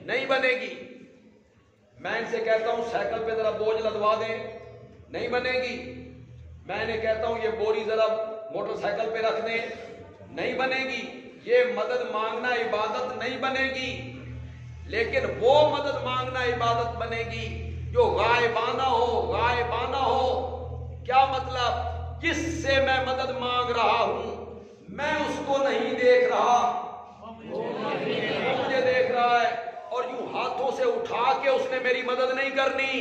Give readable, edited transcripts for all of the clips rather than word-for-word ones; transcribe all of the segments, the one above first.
نہیں بنے گی. میں ان سے کہتا ہوں سائیکل پہ ذرا بوجھ لدوا دیں, نہیں بنے گی. میں انہیں کہتا ہوں یہ بوری ذرا موٹر سائیکل پہ رکھ دیں, نہیں بنے گی. یہ مدد مانگنا عبادت نہیں بنے گی. لیکن وہ مدد مانگنا عبادت بنے گی جو غائبانہ ہو. غائبانہ ہو کیا مطلب؟ جس سے میں مدد مانگ رہا ہوں میں اس کو نہیں دیکھ رہا, وہ مجھے دیکھ رہا ہے, اور یوں ہاتھوں سے اٹھا کے اس نے میری مدد نہیں کرنی.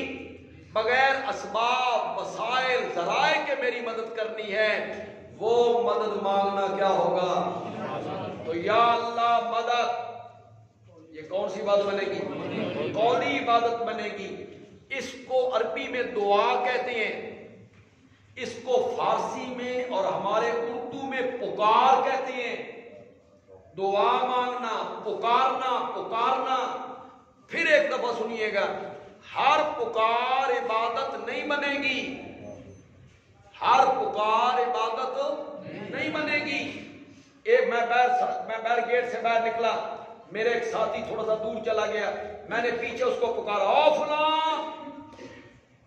بغیر اسباب وسائل ذرائع کے میری مدد کرنی ہے. وہ مدد مانگنا کیا ہوگا؟ تو یا اللہ مدد, یہ کون سی بات بنے گی؟ قولی عبادت بنے گی. اس کو عربی میں دعا کہتے ہیں, اس کو فارسی میں اور ہمارے اردو میں پکار کہتے ہیں. دعا مانگنا, پکارنا, پکارنا. پھر ایک دفعہ سنیے گا, ہر پکار عبادت نہیں بنے گی. ہر پکار عبادت نہیں بنے گی. میں باہر گیٹ سے باہر نکلا, میرے ایک ساتھی تھوڑا سا دور چلا گیا, میں نے پیچھے اس کو پکارا, او فلاں,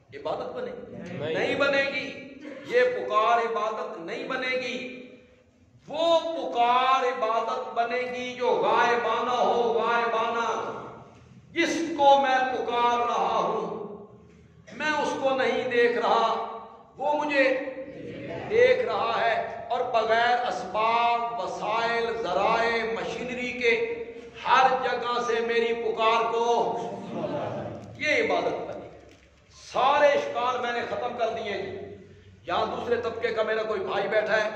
عبادت بنے گی؟ نہیں بنے گی. یہ پکار عبادت نہیں بنے گی. وہ پکار عبادت بنے گی جو غائبانہ ہو. غائبانہ, جس کو میں پکار رہا ہوں میں اس کو نہیں دیکھ رہا, وہ مجھے دیکھ رہا ہے, اور بغیر اسباب وسائل ذرائع مشینری کے ہر جگہ سے میری پکار کو, یہ عبادت بنے. سارے اشکال میں نے ختم کر دیے. یہاں دوسرے طبقے کا میرا کوئی بھائی بیٹھا ہے,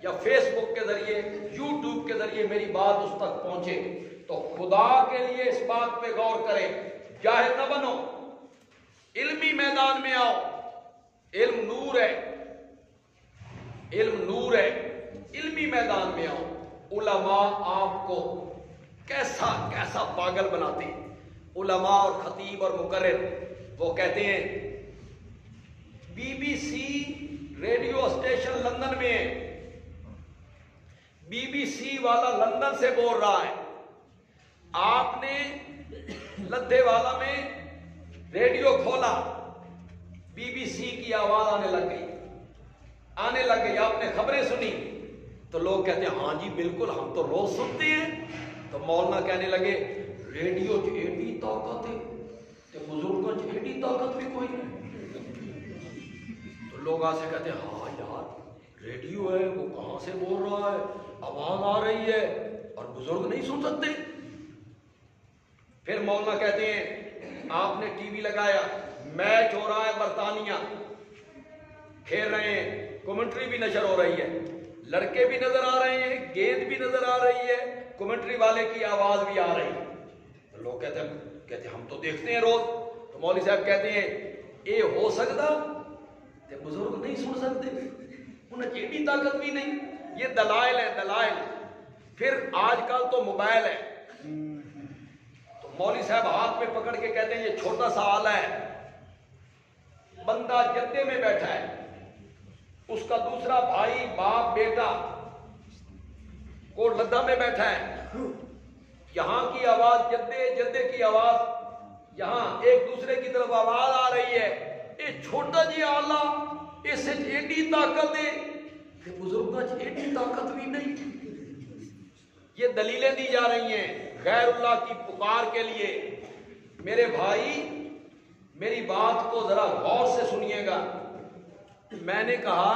یا فیس بک کے ذریعے, یوٹیوب کے ذریعے میری بات اس تک پہنچے, تو خدا کے لیے اس بات پہ غور کرے. جاہل نہ بنو, علمی میدان میں آؤ. علم نور ہے, علم نور ہے. علمی میدان میں آؤ. علماء آپ کو کیسا کیسا پاگل بناتے ہیں. علماء اور خطیب اور مقرر وہ کہتے ہیں B B C radio station London میں ہے, بی بی سی والا لندن سے بول رہا ہے, آپ نے لدھے والا میں ریڈیو کھولا, بی بی سی کی آواز آنے لگ گئی. آپ نے خبریں سنی تو لوگ کہتے ہیں ہاں جی بالکل ہم تو روز سنتے ہیں. تو مولانا کہنے لگے ریڈیو چ ایڈی طاقت ہے تے بزرگوں چ ایڈی طاقت بھی کوئی نہیں. تو لوگ آ سے کہتے ہیں ہاں یار ریڈیو ہے, وہ کہاں سے بول رہا ہے, آواز آ رہی ہے, اور بزرگ نہیں سن سکتے. پھر مولانا کہتے ہیں آپ نے ٹی وی لگایا, میچ ہو رہا ہے, برطانیہ کھیل رہے ہیں, کمنٹری بھی نشر ہو رہی ہے, لڑکے بھی نظر آ رہے ہیں, گیند بھی نظر آ رہی ہے, کمنٹری والے کی آواز بھی آ رہی ہے. تو لوگ کہتے ہیں ہم تو دیکھتے ہیں روز. تو مولوی صاحب کہتے ہیں اے ہو سکتا تے بزرگ نہیں سن سکتے, انہیں ایڈی طاقت بھی نہیں. یہ دلائل ہے, دلائل. پھر آج کل تو موبائل ہے, تو مولوی صاحب ہاتھ میں پکڑ کے کہتے ہیں یہ چھوٹا سا آلہ ہے, بندہ جدے میں بیٹھا ہے, اس کا دوسرا بھائی باپ بیٹا کوٹ لدھا میں بیٹھا ہے, یہاں کی آواز جدے کی آواز یہاں ایک دوسرے کی طرف آواز آ رہی ہے. یہ چھوٹا جی آلہ, اس ایڈی طاقت ہے, بزرگوں سے ایڈی طاقت بھی نہیں. یہ دلیلیں دی جا رہی ہیں غیر اللہ کی پکار کے لیے. میرے بھائی میری بات کو ذرا غور سے سنیے گا. میں نے کہا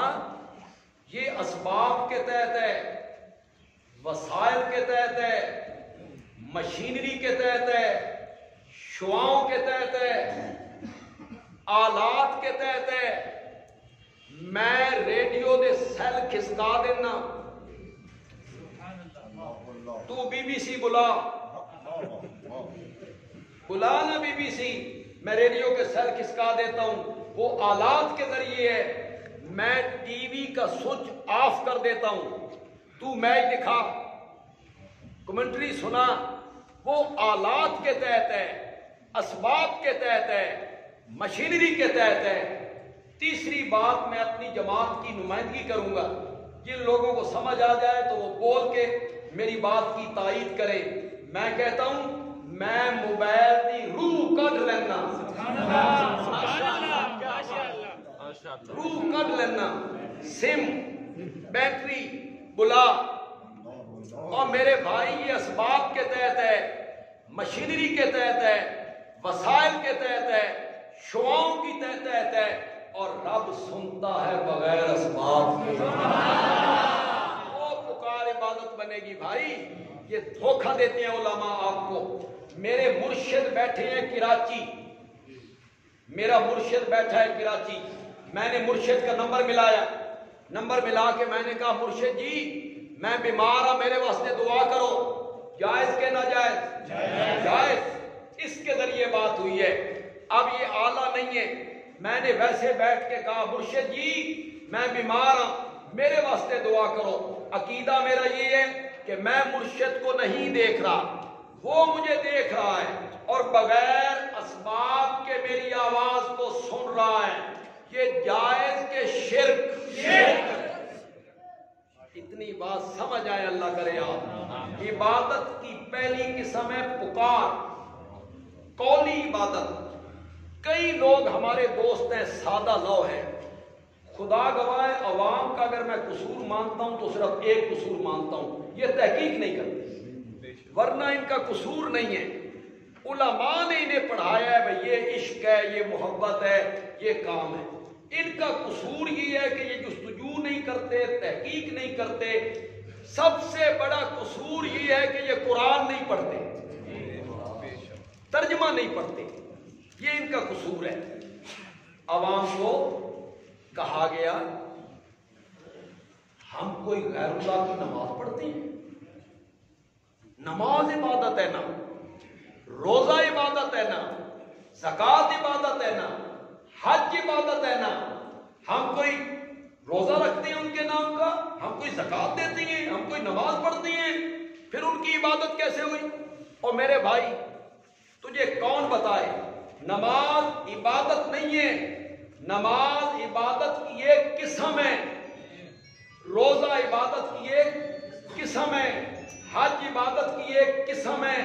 یہ اسباب کے تحت ہے, وسائل کے تحت ہے, مشینری کے تحت ہے, شعاؤں کے تحت ہے, آلات کے تحت ہے. میں ریڈیو دے سیل کھسکا دینا, تو بی بی سی بلا نا بی بی سی, میں ریڈیو کے سیل کھسکا دیتا ہوں. وہ آلات کے ذریعے ہے. میں ٹی وی کا سوئچ آف کر دیتا ہوں, تو میچ دکھا, کمنٹری سنا. وہ آلات کے تحت ہے, اسباب کے تحت ہے, مشینری کے تحت ہے. تیسری بات میں اپنی جماعت کی نمائندگی کروں گا, جن لوگوں کو سمجھ آ جائے تو وہ بول کے میری بات کی تائید کرے. میں کہتا ہوں میں موبائل دی روح کڈ لینا، روح کڈ لینا، سم، بیٹری، بلا. اور میرے بھائی یہ اسباب کے تحت ہے، مشینری کے تحت ہے، وسائل کے تحت ہے، شعاؤں کی تحت ہے، اور رب سنتا ہے بغیر اسباب کے. وہ پکار عبادت بنے گی بھائی. یہ دھوکہ دیتے ہیں علماء آپ کو. میرے مرشد بیٹھے ہیں کراچی، میرا مرشد بیٹھا ہے کراچی. میں نے مرشد کا نمبر ملایا، نمبر ملا کے میں نے کہا مرشد جی میں بیمار ہوں، میرے واسطے دعا کرو. جائز کے ناجائز؟ جائز. اس کے ذریعے بات ہوئی ہے. اب یہ آلہ نہیں ہے. میں نے ویسے بیٹھ کے کہا مرشد جی میں بیمار ہوں، میرے واسطے دعا کرو. عقیدہ میرا یہ ہے کہ میں مرشد کو نہیں دیکھ رہا، وہ مجھے دیکھ رہا ہے اور بغیر اسباب کے میری آواز کو سن رہا ہے. یہ جائز کے شرک. اتنی بات سمجھ آئے اللہ کرے آپ. عبادت کی پہلی قسم ہے پکار، قولی عبادت. کئی لوگ ہمارے دوست ہیں سادہ لو ہیں، خدا گواہ عوام کا اگر میں قصور مانتا ہوں تو صرف ایک قصور مانتا ہوں، یہ تحقیق نہیں کرتے، ورنہ ان کا قصور نہیں ہے. علماء نے انہیں پڑھایا ہے بھئی یہ عشق ہے، یہ محبت ہے، یہ کام ہے. ان کا قصور یہ ہے کہ یہ جستجو نہیں کرتے، تحقیق نہیں کرتے. سب سے بڑا قصور یہ ہے کہ یہ قرآن نہیں پڑھتے، ترجمہ نہیں پڑھتے. یہ ان کا قصور ہے. عوام کو کہا گیا ہم کوئی غیر اللہ کی نماز پڑھتے ہیں؟ نماز عبادت ہے نا، روزہ عبادت ہے نا، زکوٰۃ عبادت ہے نا، حج عبادت ہے نا. ہم کوئی روزہ رکھتے ہیں ان کے نام کا، ہم کوئی زکوٰۃ دیتے ہیں، ہم کوئی نماز پڑھتے ہیں، پھر ان کی عبادت کیسے ہوئی؟ اور میرے بھائی تجھے کون بتائے نماز عبادت نہیں ہے. نماز عبادت کی ایک قسم ہے، روزہ عبادت کی ایک قسم ہے، حج عبادت کی ایک قسم ہے،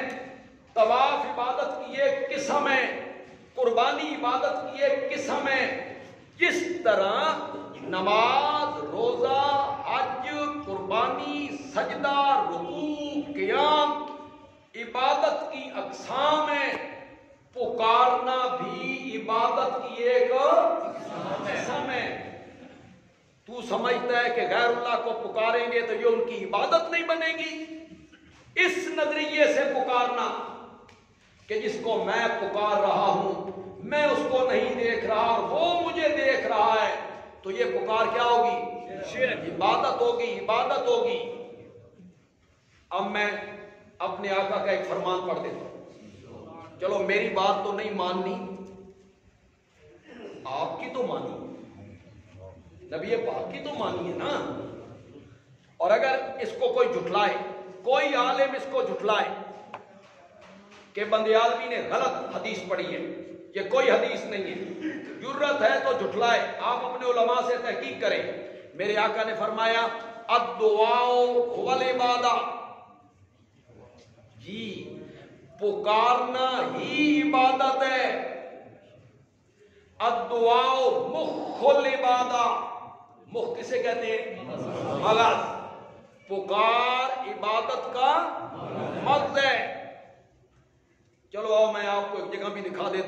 طواف عبادت کی ایک قسم ہے، قربانی عبادت کی ایک قسم ہے. جس طرح نماز، روزہ، حج، قربانی، سجدہ، رکوع، قیام عبادت کی اقسام ہے، پکارنا بھی عبادت کی ایک قسم ہے. تو سمجھتا ہے کہ غیر اللہ کو پکاریں گے تو یہ ان کی عبادت نہیں بنے گی؟ اس نظریے سے پکارنا کہ جس کو میں پکار رہا ہوں میں اس کو نہیں دیکھ رہا اور وہ مجھے دیکھ رہا ہے، تو یہ پکار کیا ہوگی؟ عبادت ہوگی، عبادت ہوگی. اب میں اپنے آقا کا ایک فرمان پڑھ دیتا ہوں. چلو میری بات تو نہیں ماننی، آپ کی تو مانی، نبی پاک کی تو مانی ہے نا. اور اگر اس کو کوئی جھٹلائے، کوئی عالم اس کو جھٹلائے کہ بندیالوی نے غلط حدیث پڑھی ہے، یہ کوئی حدیث نہیں ہے، جرت ہے تو جھٹلائے. آپ اپنے علماء سے تحقیق کریں. میرے آقا نے فرمایا الدعاء هو العبادہ، جی پکارنا ہی عبادت ہے. الدعاء مخ العبادہ، مخ کسے کہتے ہیں؟ مغز. پکار عبادت کا مغز ہے. چلو آؤ میں آپ کو ایک جگہ بھی دکھا دیتا ہوں.